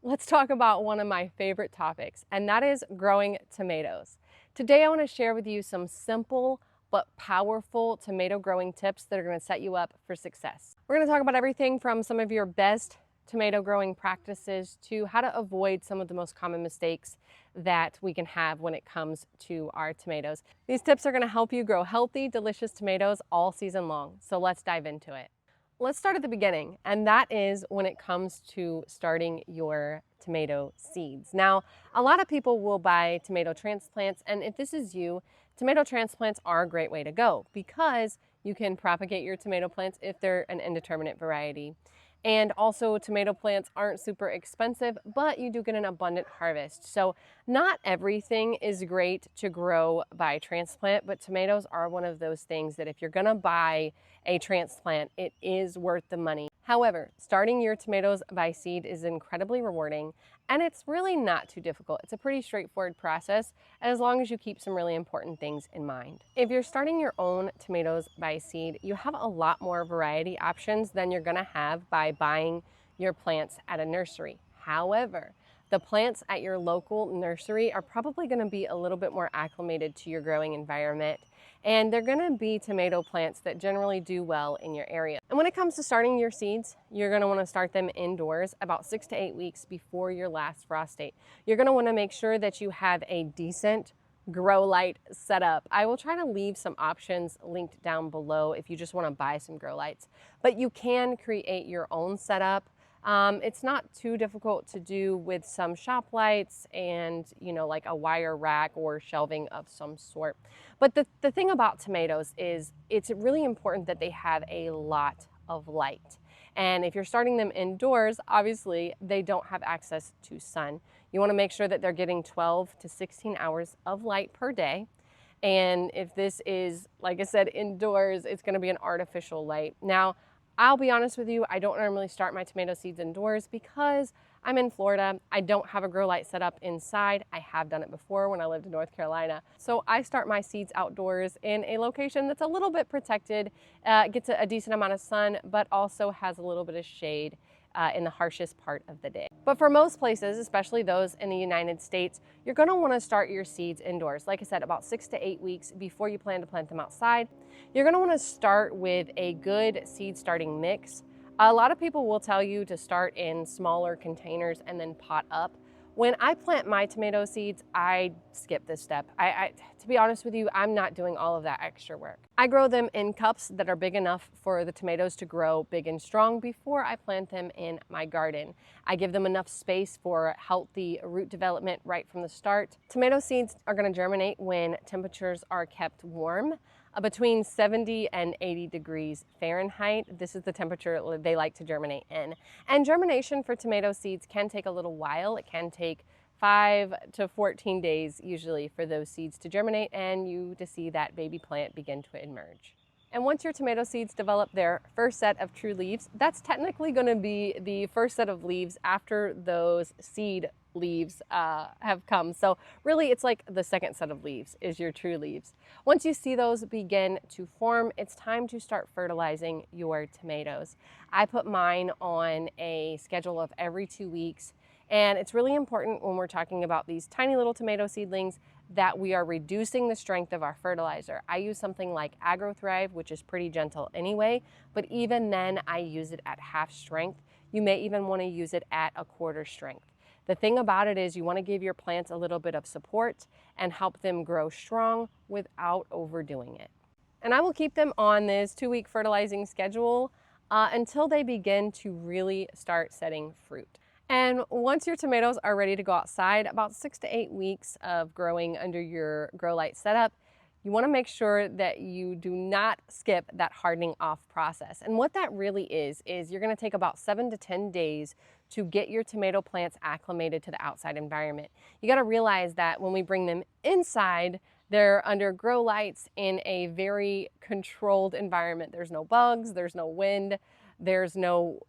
let's talk about one of my favorite topics, and that is growing tomatoes. Today, I want to share with you some simple but powerful tomato growing tips that are going to set you up for success. We're going to talk about everything from some of your best tomato growing practices to how to avoid some of the most common mistakes that we can have when it comes to our tomatoes. These tips are going to help you grow healthy, delicious tomatoes all season long. So let's dive into it. Let's start at the beginning, and that is when it comes to starting your tomato seeds. Now, a lot of people will buy tomato transplants, and if this is you, tomato transplants are a great way to go because you can propagate your tomato plants if they're an indeterminate variety. And also, tomato plants aren't super expensive, but you do get an abundant harvest. So not everything is great to grow by transplant, but tomatoes are one of those things that if you're gonna buy a transplant, it is worth the money. However, starting your tomatoes by seed is incredibly rewarding, and it's really not too difficult. It's a pretty straightforward process, as long as you keep some really important things in mind. If you're starting your own tomatoes by seed, you have a lot more variety options than you're gonna have by buying your plants at a nursery. However, the plants at your local nursery are probably going to be a little bit more acclimated to your growing environment, and they're going to be tomato plants that generally do well in your area. And when it comes to starting your seeds, you're going to want to start them indoors about 6 to 8 weeks before your last frost date. You're going to want to make sure that you have a decent grow light setup. I will try to leave some options linked down below if you just want to buy some grow lights, but you can create your own setup. It's not too difficult to do with some shop lights and, like a wire rack or shelving of some sort. But the thing about tomatoes is it's really important that they have a lot of light. And if you're starting them indoors, obviously they don't have access to sun. You want to make sure that they're getting 12 to 16 hours of light per day. And if this is, like I said, indoors, it's going to be an artificial light. Now, I'll be honest with you, I don't normally start my tomato seeds indoors because I'm in Florida. I don't have a grow light set up inside. I have done it before when I lived in North Carolina. So I start my seeds outdoors in a location that's a little bit protected, gets a decent amount of sun, but also has a little bit of shade in the harshest part of the day. But for most places, especially those in the United States, you're gonna wanna start your seeds indoors. Like I said, about 6 to 8 weeks before you plan to plant them outside. You're gonna wanna start with a good seed starting mix. A lot of people will tell you to start in smaller containers and then pot up. When I plant my tomato seeds, I skip this step. To be honest with you, I'm not doing all of that extra work. I grow them in cups that are big enough for the tomatoes to grow big and strong before I plant them in my garden. I give them enough space for healthy root development right from the start. Tomato seeds are going to germinate when temperatures are kept warm. Between 70 and 80 degrees Fahrenheit. This is the temperature they like to germinate in. And germination for tomato seeds can take a little while. It can take 5 to 14 days usually for those seeds to germinate and you to see that baby plant begin to emerge. And once your tomato seeds develop their first set of true leaves, that's technically going to be the first set of leaves after those seed leaves have come. So really it's like the second set of leaves is your true leaves. Once you see those begin to form, it's time to start fertilizing your tomatoes. I put mine on a schedule of every 2 weeks, and it's really important when we're talking about these tiny little tomato seedlings that we are reducing the strength of our fertilizer. I use something like AgroThrive, which is pretty gentle anyway, but even then I use it at half strength. You may even want to use it at a quarter strength. The thing about it is you want to give your plants a little bit of support and help them grow strong without overdoing it. And I will keep them on this 2-week fertilizing schedule until they begin to really start setting fruit. And once your tomatoes are ready to go outside, about 6 to 8 weeks of growing under your grow light setup, you want to make sure that you do not skip that hardening off process. And what that really is you're going to take about 7 to 10 days to get your tomato plants acclimated to the outside environment. You got to realize that when we bring them inside, they're under grow lights in a very controlled environment. There's no bugs, there's no wind, there's no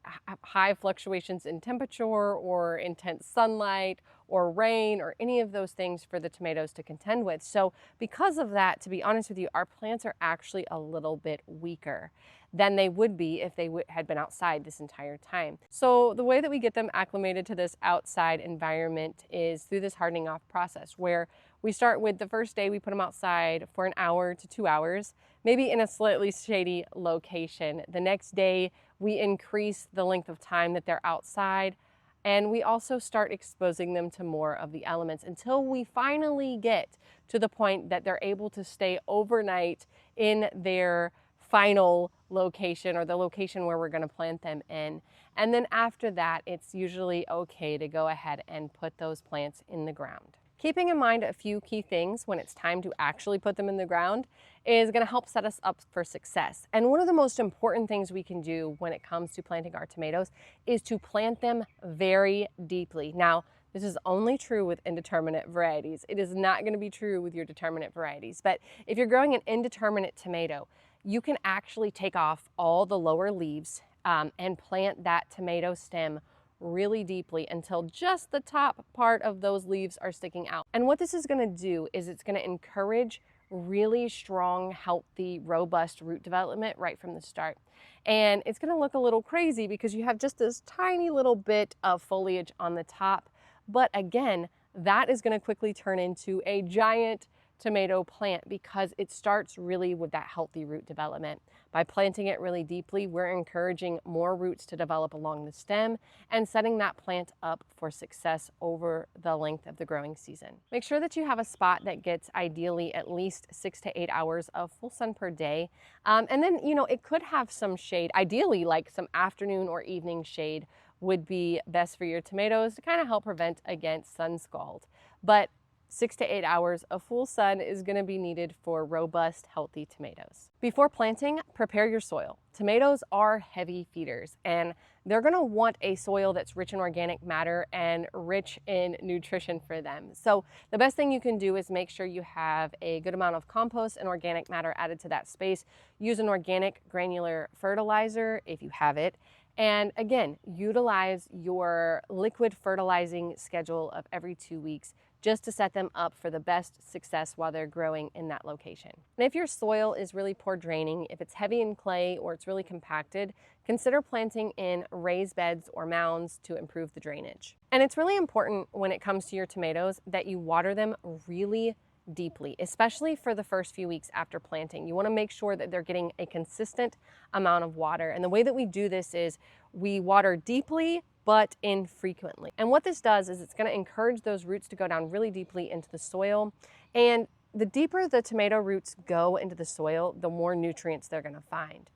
high fluctuations in temperature or intense sunlight or rain or any of those things for the tomatoes to contend with. So because of that, to be honest with you, our plants are actually a little bit weaker. than they would be if they had been outside this entire time. So the way that we get them acclimated to this outside environment is through this hardening off process, where we start with the first day we put them outside for an hour to 2 hours, maybe in a slightly shady location. The next day we increase the length of time that they're outside, and we also start exposing them to more of the elements until we finally get to the point that they're able to stay overnight in their final location, or the location where we're going to plant them in. And then after that, it's usually okay to go ahead and put those plants in the ground. Keeping in mind a few key things when it's time to actually put them in the ground is going to help set us up for success. And one of the most important things we can do when it comes to planting our tomatoes is to plant them very deeply. Now, this is only true with indeterminate varieties. It is not going to be true with your determinate varieties. But if you're growing an indeterminate tomato, you can actually take off all the lower leaves and plant that tomato stem really deeply until just the top part of those leaves are sticking out. And what this is going to do is it's going to encourage really strong, healthy, robust root development right from the start. And it's going to look a little crazy because you have just this tiny little bit of foliage on the top. But again, that is going to quickly turn into a giant tomato plant because it starts really with that healthy root development. By planting it really deeply, we're encouraging more roots to develop along the stem and setting that plant up for success over the length of the growing season. Make sure that you have a spot that gets ideally at least 6 to 8 hours of full sun per day. And then, it could have some shade, ideally like some afternoon or evening shade would be best for your tomatoes to kind of help prevent against sun scald. But 6 to 8 hours of full sun is going to be needed for robust, healthy tomatoes. Before planting, prepare your soil. Tomatoes are heavy feeders, and they're going to want a soil that's rich in organic matter and rich in nutrition for them. So the best thing you can do is make sure you have a good amount of compost and organic matter added to that space. Use an organic granular fertilizer if you have it. And again, utilize your liquid fertilizing schedule of every 2 weeks just to set them up for the best success while they're growing in that location. And if your soil is really poor draining, if it's heavy in clay or it's really compacted, consider planting in raised beds or mounds to improve the drainage. And it's really important when it comes to your tomatoes that you water them really deeply, especially for the first few weeks after planting. You want to make sure that they're getting a consistent amount of water. And the way that we do this is we water deeply but infrequently. And what this does is it's going to encourage those roots to go down really deeply into the soil. And the deeper the tomato roots go into the soil, the more nutrients they're going to find.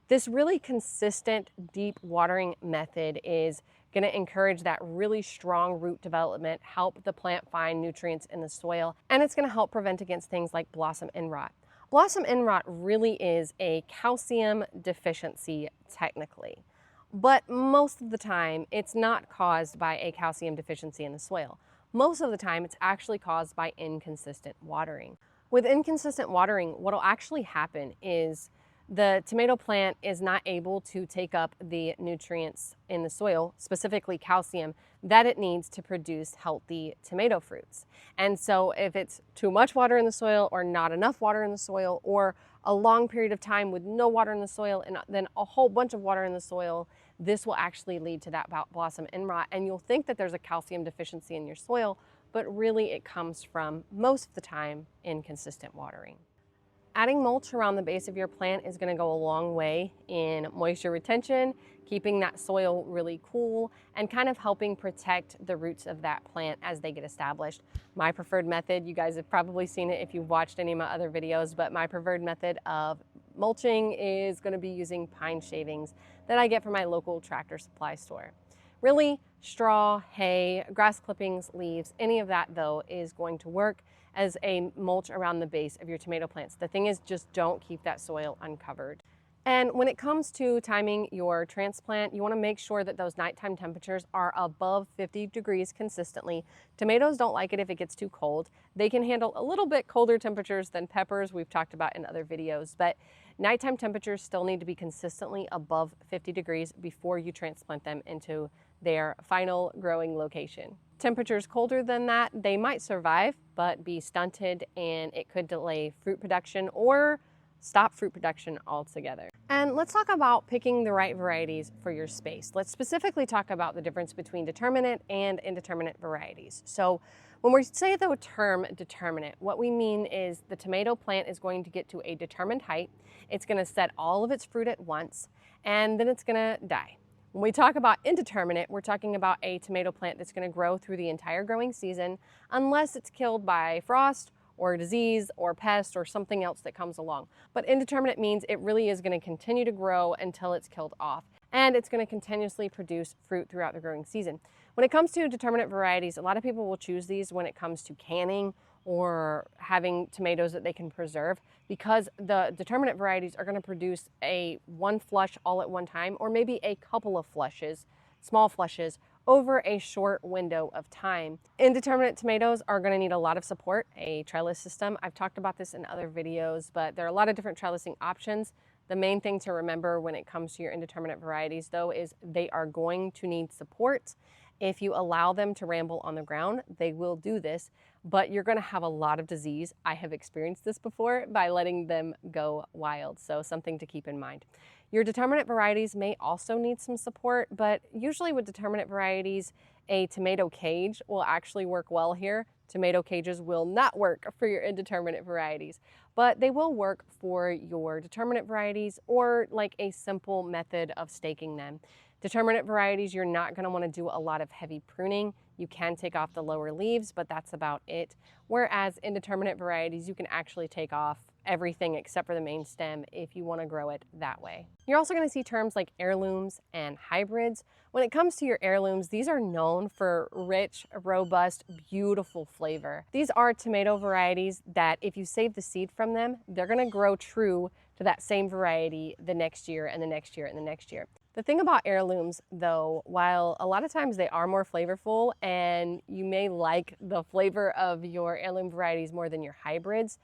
This really consistent deep watering method is going to encourage that really strong root development, help the plant find nutrients in the soil, and it's going to help prevent against things like blossom end rot. Blossom end rot really is a calcium deficiency technically, but most of the time it's not caused by a calcium deficiency in the soil. Most of the time it's actually caused by inconsistent watering. With inconsistent watering, what will actually happen is the tomato plant is not able to take up the nutrients in the soil, specifically calcium, that it needs to produce healthy tomato fruits. And so if it's too much water in the soil or not enough water in the soil, or a long period of time with no water in the soil and then a whole bunch of water in the soil, this will actually lead to that blossom end rot. And you'll think that there's a calcium deficiency in your soil, but really it comes from, most of the time, inconsistent watering. Adding mulch around the base of your plant is going to go a long way in moisture retention, keeping that soil really cool, and kind of helping protect the roots of that plant as they get established. My preferred method, you guys have probably seen it if you've watched any of my other videos, but my preferred method of mulching is going to be using pine shavings that I get from my local Tractor Supply store. Really, straw, hay, grass clippings, leaves, any of that though is going to work as a mulch around the base of your tomato plants. The thing is, just don't keep that soil uncovered. And when it comes to timing your transplant, you want to make sure that those nighttime temperatures are above 50 degrees consistently. Tomatoes don't like it if it gets too cold. They can handle a little bit colder temperatures than peppers, we've talked about in other videos, but nighttime temperatures still need to be consistently above 50 degrees before you transplant them into their final growing location. Temperatures colder than that, they might survive, but be stunted, and it could delay fruit production or stop fruit production altogether. And let's talk about picking the right varieties for your space. Let's specifically talk about the difference between determinate and indeterminate varieties. So when we say the term determinate, what we mean is the tomato plant is going to get to a determined height. It's going to set all of its fruit at once, and then it's going to die. When we talk about indeterminate, we're talking about a tomato plant that's going to grow through the entire growing season unless it's killed by frost or disease or pest or something else that comes along. But indeterminate means it really is going to continue to grow until it's killed off, and it's going to continuously produce fruit throughout the growing season. When it comes to determinate varieties, a lot of people will choose these when it comes to canning or having tomatoes that they can preserve, because the determinate varieties are going to produce one flush all at one time, or maybe a couple of flushes, small flushes, over a short window of time. Indeterminate tomatoes are going to need a lot of support, a trellis system. I've talked about this in other videos, but there are a lot of different trellising options. The main thing to remember when it comes to your indeterminate varieties, though, is they are going to need support. If you allow them to ramble on the ground, they will do this, but you're going to have a lot of disease. I have experienced this before by letting them go wild, so something to keep in mind. Your determinate varieties may also need some support, but usually with determinate varieties, a tomato cage will actually work well here. Tomato cages will not work for your indeterminate varieties, but they will work for your determinate varieties, or like a simple method of staking them. Determinate varieties, you're not going to want to do a lot of heavy pruning. You can take off the lower leaves, but that's about it. Whereas indeterminate varieties, you can actually take off everything except for the main stem if you want to grow it that way. You're also going to see terms like heirlooms and hybrids. When it comes to your heirlooms, these are known for rich, robust, beautiful flavor. These are tomato varieties that if you save the seed from them, they're going to grow true to that same variety the next year and the next year and the next year. The thing about heirlooms, though, while a lot of times they are more flavorful and you may like the flavor of your heirloom varieties more than your hybrids,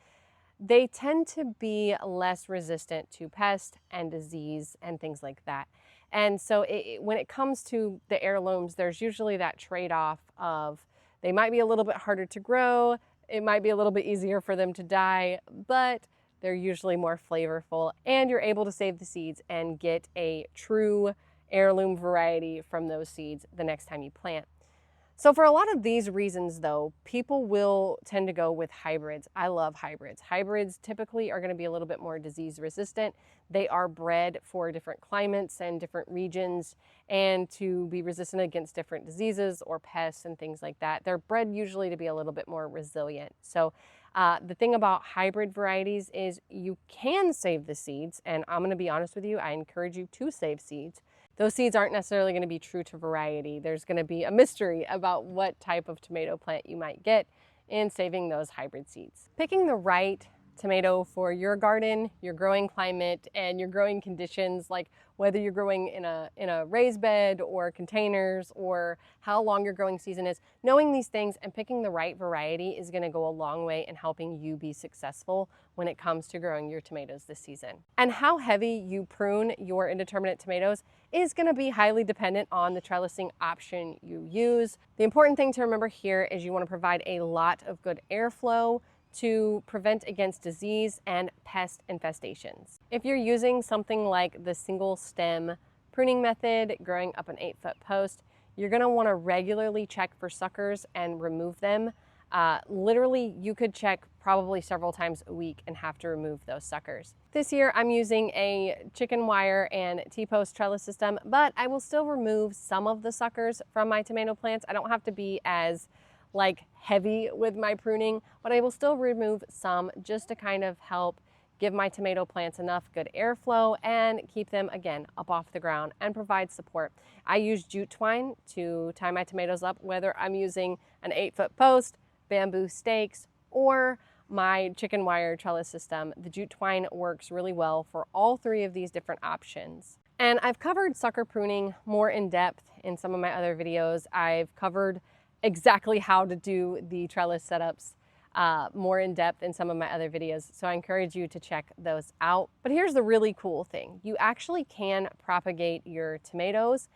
they tend to be less resistant to pest and disease and things like that. And so when it comes to the heirlooms, there's usually that trade-off of they might be a little bit harder to grow, it might be a little bit easier for them to die, but they're usually more flavorful, and you're able to save the seeds and get a true heirloom variety from those seeds the next time you plant. So for a lot of these reasons, though, people will tend to go with hybrids. I love hybrids. Hybrids typically are going to be a little bit more disease resistant. They are bred for different climates and different regions and to be resistant against different diseases or pests and things like that. They're bred usually to be a little bit more resilient. So the thing about hybrid varieties is you can save the seeds, and I'm going to be honest with you, I encourage you to save seeds. Those seeds aren't necessarily going to be true to variety. There's going to be a mystery about what type of tomato plant you might get in saving those hybrid seeds. Picking the right tomato for your garden, your growing climate, and your growing conditions, like whether you're growing in a raised bed or containers, or how long your growing season is, knowing these things and picking the right variety is going to go a long way in helping you be successful when it comes to growing your tomatoes this season. And how heavy you prune your indeterminate tomatoes is going to be highly dependent on the trellising option you use. The important thing to remember here is you want to provide a lot of good airflow to prevent against disease and pest infestations. If you're using something like the single stem pruning method, growing up an 8-foot post, you're going to want to regularly check for suckers and remove them. Literally, you could check probably several times a week and have to remove those suckers. This year, I'm using a chicken wire and T-post trellis system, but I will still remove some of the suckers from my tomato plants. I don't have to be as heavy with my pruning, but I will still remove some just to kind of help give my tomato plants enough good airflow and keep them, again, up off the ground and provide support. I use jute twine to tie my tomatoes up, whether I'm using an 8-foot post, bamboo stakes, or my chicken wire trellis system. The jute twine works really well for all three of these different options. And I've covered sucker pruning more in depth in some of my other videos. I've covered exactly how to do the trellis setups more in depth in some of my other videos, so I encourage you to check those out. But here's the really cool thing. You actually can propagate your tomatoes.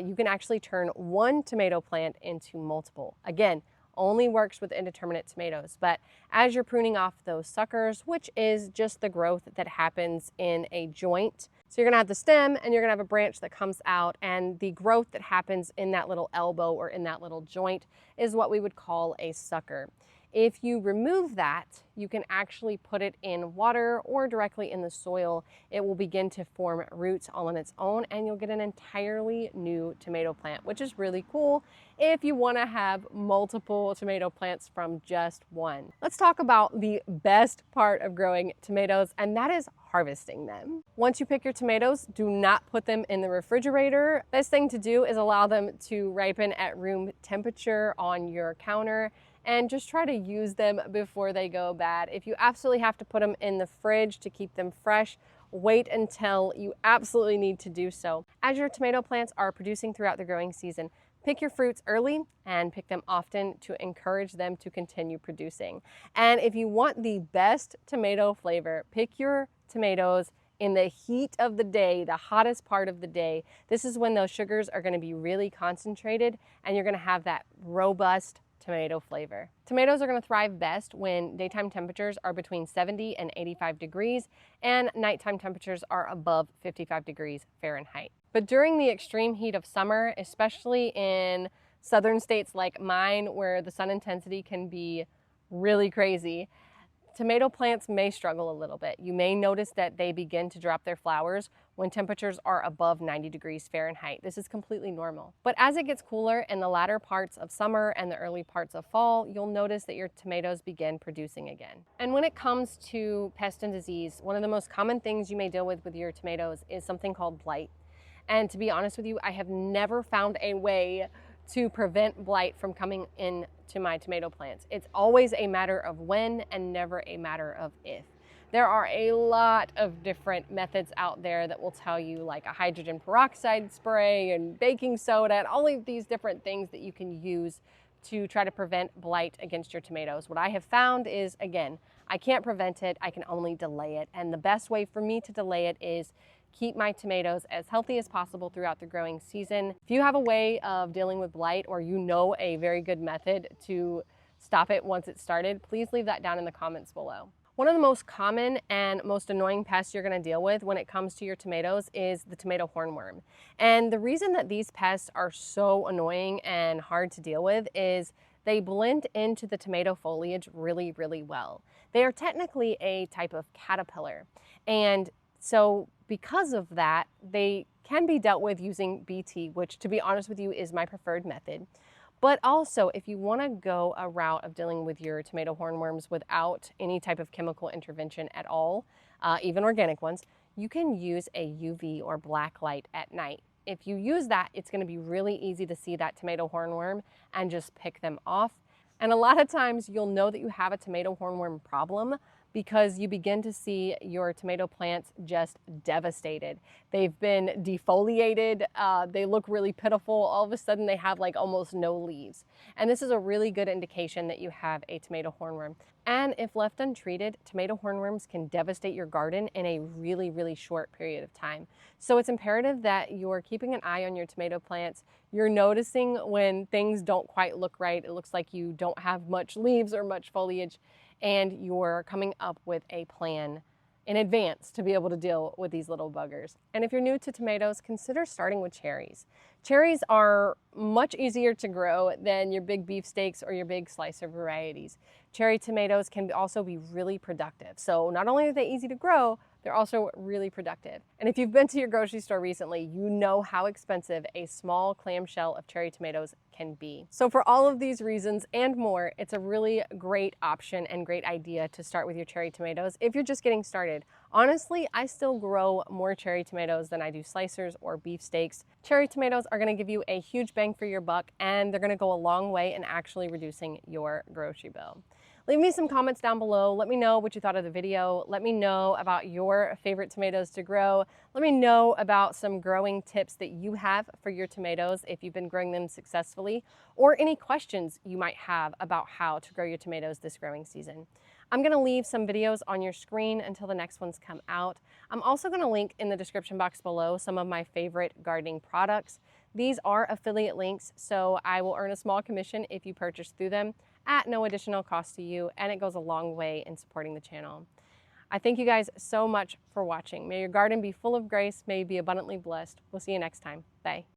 You can actually turn one tomato plant into multiple. Again, only works with indeterminate tomatoes, but as you're pruning off those suckers, which is just the growth that happens in a joint So you're gonna have the stem and you're gonna have a branch that comes out, and the growth that happens in that little elbow or in that little joint is what we would call a sucker. If you remove that, you can actually put it in water or directly in the soil. It will begin to form roots all on its own, and you'll get an entirely new tomato plant, which is really cool if you want to have multiple tomato plants from just one. Let's talk about the best part of growing tomatoes, and that is harvesting them. Once you pick your tomatoes, do not put them in the refrigerator. Best thing to do is allow them to ripen at room temperature on your counter, and just try to use them before they go bad. If you absolutely have to put them in the fridge to keep them fresh, wait until you absolutely need to do so. As your tomato plants are producing throughout the growing season, pick your fruits early and pick them often to encourage them to continue producing. And if you want the best tomato flavor, pick your tomatoes in the heat of the day, the hottest part of the day. This is when those sugars are going to be really concentrated and you're going to have that robust tomato flavor. Tomatoes are going to thrive best when daytime temperatures are between 70 and 85 degrees and nighttime temperatures are above 55 degrees Fahrenheit. But during the extreme heat of summer, especially in southern states like mine where the sun intensity can be really crazy, tomato plants may struggle a little bit. You may notice that they begin to drop their flowers when temperatures are above 90 degrees Fahrenheit. This is completely normal. But as it gets cooler in the latter parts of summer and the early parts of fall, you'll notice that your tomatoes begin producing again. And when it comes to pest and disease, one of the most common things you may deal with your tomatoes is something called blight. And to be honest with you, I have never found a way to prevent blight from coming in to my tomato plants. It's always a matter of when and never a matter of if. There are a lot of different methods out there that will tell you, like a hydrogen peroxide spray and baking soda and all of these different things that you can use to try to prevent blight against your tomatoes. What I have found is, again, I can't prevent it, I can only delay it. And the best way for me to delay it is keep my tomatoes as healthy as possible throughout the growing season. If you have a way of dealing with blight or you know a very good method to stop it once it's started, please leave that down in the comments below. One of the most common and most annoying pests you're going to deal with when it comes to your tomatoes is the tomato hornworm. And the reason that these pests are so annoying and hard to deal with is they blend into the tomato foliage really, really well. They are technically a type of caterpillar, and so because of that, they can be dealt with using BT, which, to be honest with you, is my preferred method. But also, if you want to go a route of dealing with your tomato hornworms without any type of chemical intervention at all, even organic ones, you can use a UV or black light at night. If you use that, it's going to be really easy to see that tomato hornworm and just pick them off. And a lot of times you'll know that you have a tomato hornworm problem because you begin to see your tomato plants just devastated. They've been defoliated, they look really pitiful. All of a sudden they have like almost no leaves. And this is a really good indication that you have a tomato hornworm. And if left untreated, tomato hornworms can devastate your garden in a really, really short period of time. So it's imperative that you're keeping an eye on your tomato plants. You're noticing when things don't quite look right. It looks like you don't have much leaves or much foliage, and you're coming up with a plan in advance to be able to deal with these little buggers. And if you're new to tomatoes, consider starting with cherries. Cherries are much easier to grow than your big beefsteaks or your big slicer varieties. Cherry tomatoes can also be really productive. So not only are they easy to grow, they're also really productive. And if you've been to your grocery store recently, you know how expensive a small clamshell of cherry tomatoes can be. So for all of these reasons and more, it's a really great option and great idea to start with your cherry tomatoes if you're just getting started. Honestly, I still grow more cherry tomatoes than I do slicers or beefsteaks. Cherry tomatoes are going to give you a huge bang for your buck, and they're going to go a long way in actually reducing your grocery bill. Leave me some comments down below. Let me know what you thought of the video. Let me know about your favorite tomatoes to grow. Let me know about some growing tips that you have for your tomatoes if you've been growing them successfully, or any questions you might have about how to grow your tomatoes this growing season. I'm going to leave some videos on your screen until the next ones come out. I'm also going to link in the description box below some of my favorite gardening products. These are affiliate links, so I will earn a small commission if you purchase through them at no additional cost to you, and it goes a long way in supporting the channel. I thank you guys so much for watching. May your garden be full of grace. May you be abundantly blessed. We'll see you next time. Bye.